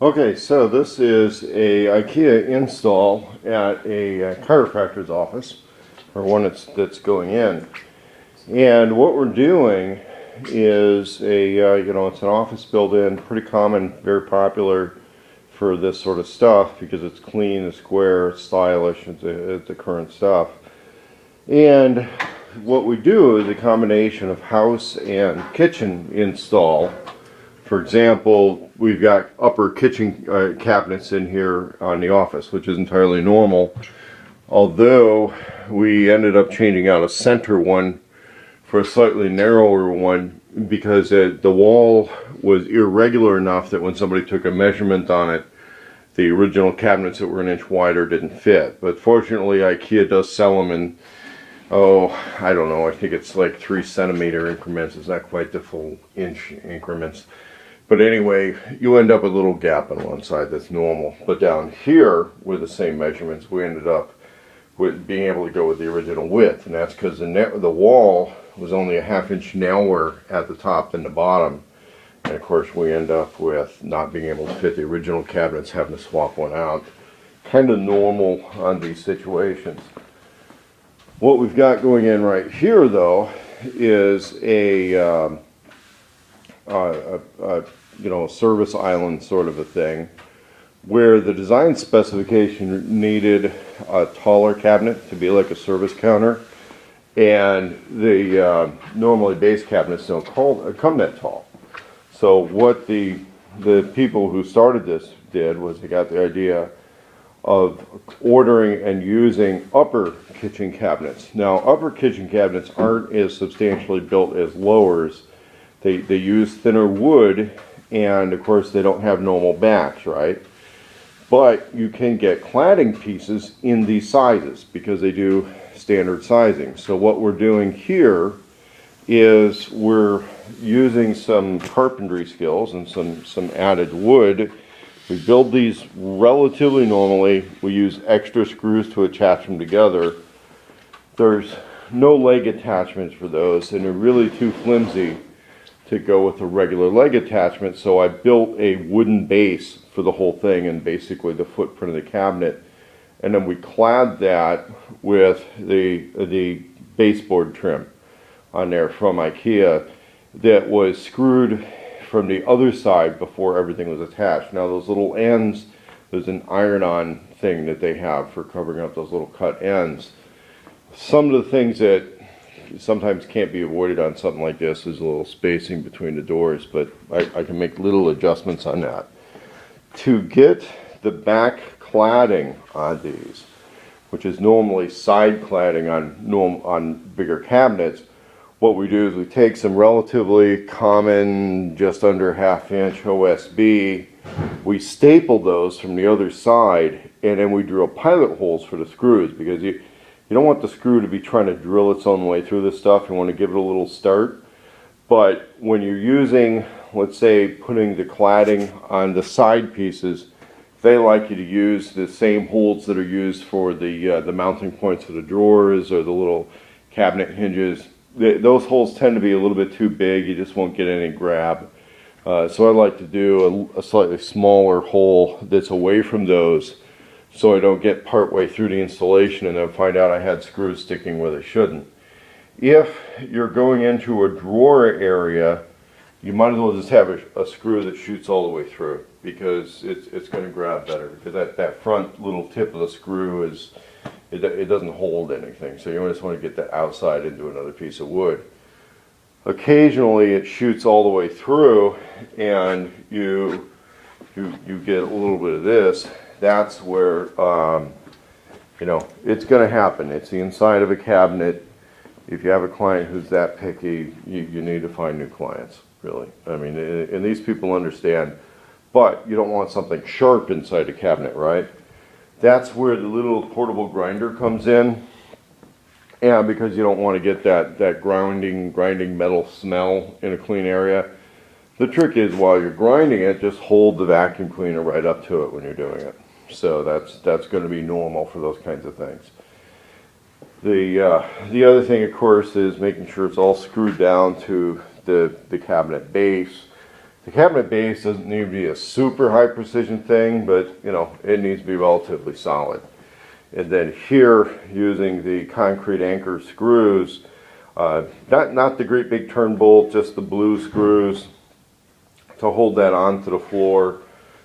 Okay, so this is a Ikea install at a chiropractor's office, or one that's going in. And what we're doing is it's an office built-in, pretty common, very popular for this sort of stuff because it's clean, it's square, it's stylish, it's the current stuff. And what we do is a combination of house and kitchen install. For example, we've got upper kitchen cabinets in here on the office, which is entirely normal. Although we ended up changing out a center one for a slightly narrower one because the wall was irregular enough that when somebody took a measurement on it, the original cabinets that were an inch wider didn't fit. But fortunately, IKEA does sell them in, I don't know, I think it's like 3 centimeter increments. It's not quite the full inch increments. But anyway, you end up with a little gap on one side that's normal. But down here, with the same measurements, we ended up with being able to go with the original width. And that's because the wall was only a ½ inch narrower at the top than the bottom. And of course, we end up with not being able to fit the original cabinets, having to swap one out. Kind of normal on these situations. What we've got going in right here, though, is a service island sort of a thing, where the design specification needed a taller cabinet to be like a service counter, and the normally base cabinets don't come that tall. So what the people who started this did was they got the idea of ordering and using upper kitchen cabinets. Now, upper kitchen cabinets aren't as substantially built as lowers. They use thinner wood, and of course they don't have normal backs, right? But you can get cladding pieces in these sizes because they do standard sizing. So what we're doing here is we're using some carpentry skills and some added wood. We build these relatively normally. We use extra screws to attach them together. There's no leg attachments for those, and they're really too flimsy to go with a regular leg attachment, so I built a wooden base for the whole thing and basically the footprint of the cabinet, and then we clad that with the baseboard trim on there from IKEA that was screwed from the other side before everything was attached. Now those little ends, there's an iron-on thing that they have for covering up those little cut ends. Some of the things that sometimes can't be avoided on something like this is a little spacing between the doors, but I can make little adjustments on that. To get the back cladding on these, which is normally side cladding on bigger cabinets, what we do is we take some relatively common, just under ½ inch OSB, we staple those from the other side, and then we drill pilot holes for the screws, because you don't want the screw to be trying to drill its own way through this stuff. You want to give it a little start. But when you're using, let's say, putting the cladding on the side pieces, they like you to use the same holes that are used for the mounting points for the drawers or the little cabinet hinges. Those holes tend to be a little bit too big. You just won't get any grab. So I like to do a slightly smaller hole that's away from those, so I don't get part way through the installation and then find out I had screws sticking where they shouldn't. If you're going into a drawer area, you might as well just have a screw that shoots all the way through, because it's going to grab better, because that front little tip of the screw it doesn't hold anything, so you just want to get that outside into another piece of wood. Occasionally it shoots all the way through and you get a little bit of this. That's where it's going to happen. It's the inside of a cabinet. If you have a client who's that picky, you need to find new clients, really. I mean, and these people understand, but you don't want something sharp inside a cabinet, right? That's where the little portable grinder comes in. Yeah, because you don't want to get that grinding metal smell in a clean area. The trick is, while you're grinding it, just hold the vacuum cleaner right up to it when you're doing it. So that's going to be normal for those kinds of things. The other thing, of course, is making sure it's all screwed down to the cabinet base. The cabinet base doesn't need to be a super high precision thing, but you know, it needs to be relatively solid. And then here, using the concrete anchor screws, not the great big turn bolt, just the blue screws to hold that onto the floor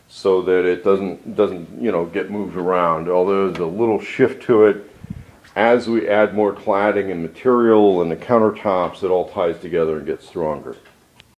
so that it doesn't you know, get moved around. Although there's a little shift to it, as we add more cladding and material and the countertops, it all ties together and gets stronger.